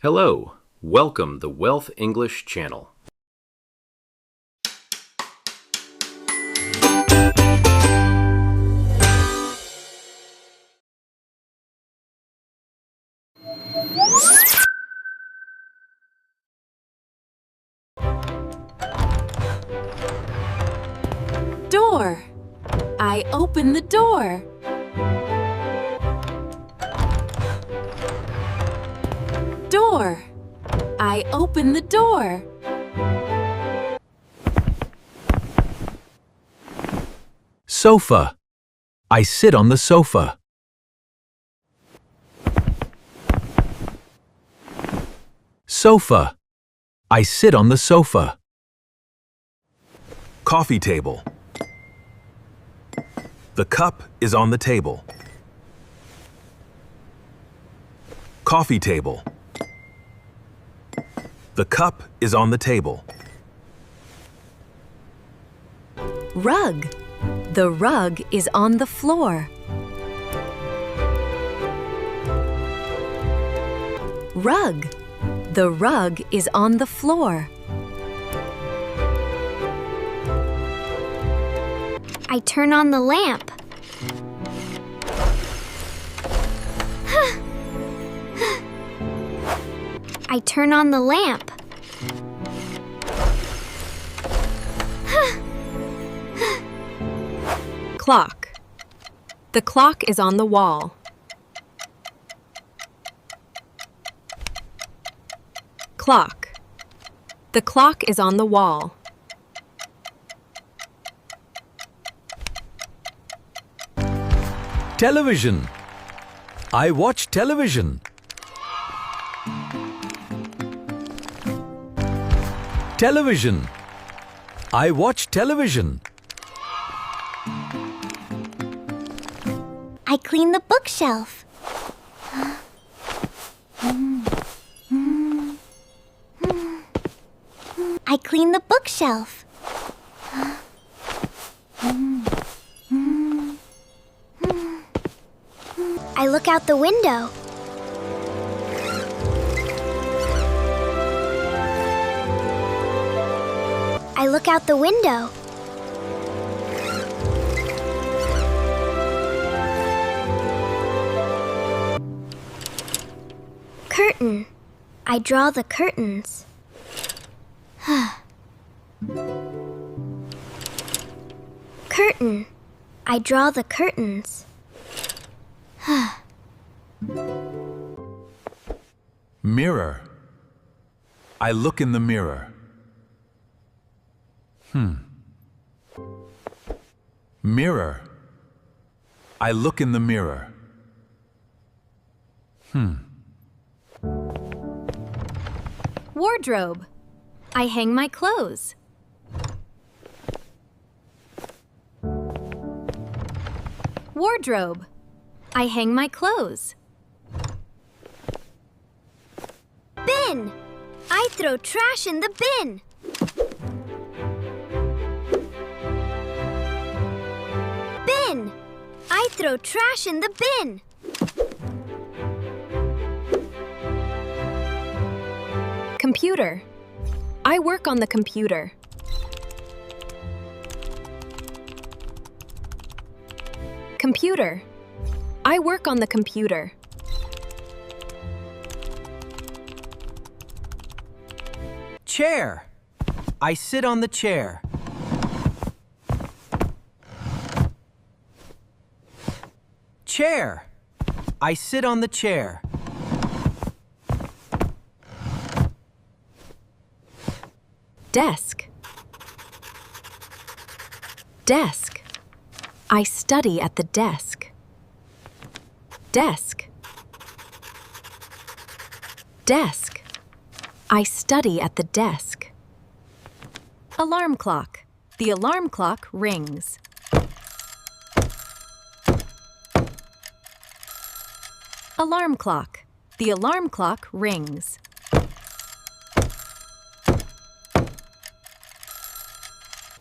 Hello, welcome the Wealth English channel. Door. I open the door. Door. I open the door. Sofa. I sit on the sofa. Sofa. I sit on the sofa. Coffee table. The cup is on the table. Coffee table. The cup is on the table. Rug. The rug is on the floor. Rug. The rug is on the floor. I turn on the lamp. I turn on the lamp. Clock. The clock is on the wall. Clock. The clock is on the wall. Television. I watch television. Television. I watch television. I clean the bookshelf. I clean the bookshelf. I look out the window. I look out the window. Curtain. I draw the curtains. Curtain. I draw the curtains. Mirror. I look in the mirror. Mirror. I look in the mirror. Wardrobe. I hang my clothes. Wardrobe. I hang my clothes. Bin. I throw trash in the bin. Bin. I throw trash in the bin. Computer. I work on the computer. Computer. I work on the computer. Chair. I sit on the chair. Chair. I sit on the chair. Desk. Desk. I study at the desk. Desk. Desk. I study at the desk. Alarm clock. The alarm clock rings. Alarm clock. The alarm clock rings.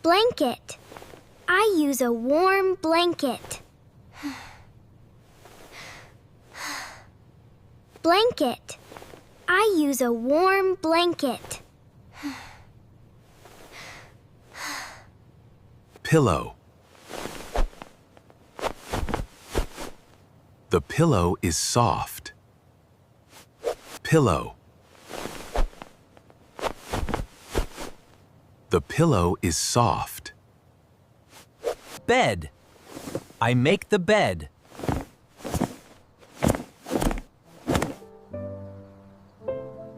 Blanket. I use a warm blanket. Blanket. I use a warm blanket. Pillow. The pillow is soft. Pillow. The pillow is soft. Bed. I make the bed.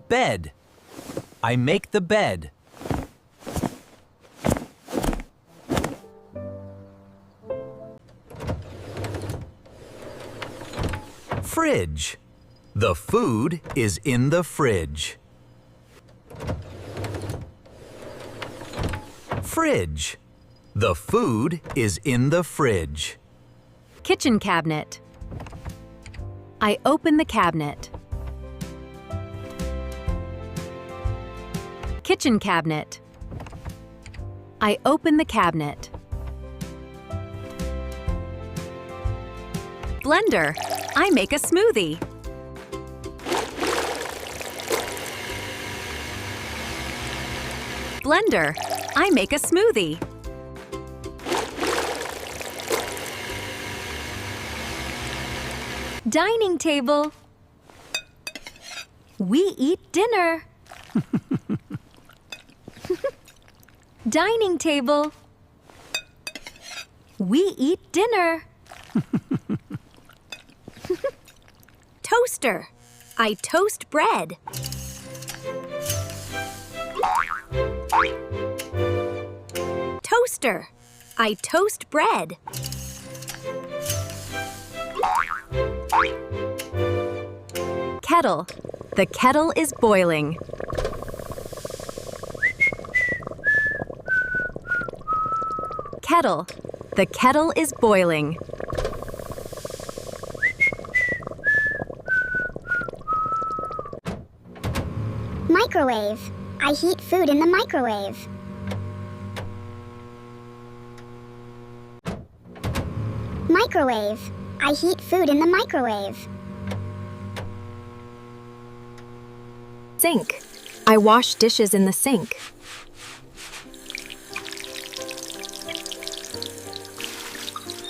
Bed. I make the bed. Fridge. The food is in the fridge. Fridge. The food is in the fridge. Kitchen cabinet. I open the cabinet. Kitchen cabinet. I open the cabinet. Blender. I make a smoothie. Blender. I make a smoothie. Dining table. We eat dinner. Dining table. We eat dinner. Toaster. I toast bread. Toaster. I toast bread. Kettle. The kettle is boiling. Kettle. The kettle is boiling. Microwave. I heat food in the microwave. Microwave. I heat food in the microwave. Sink. I wash dishes in the sink.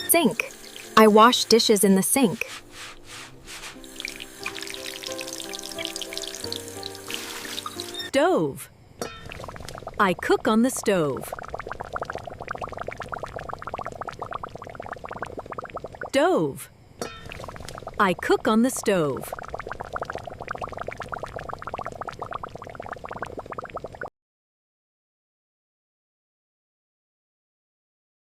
Sink. I wash dishes in the sink. Stove. I cook on the stove. Stove. I cook on the stove.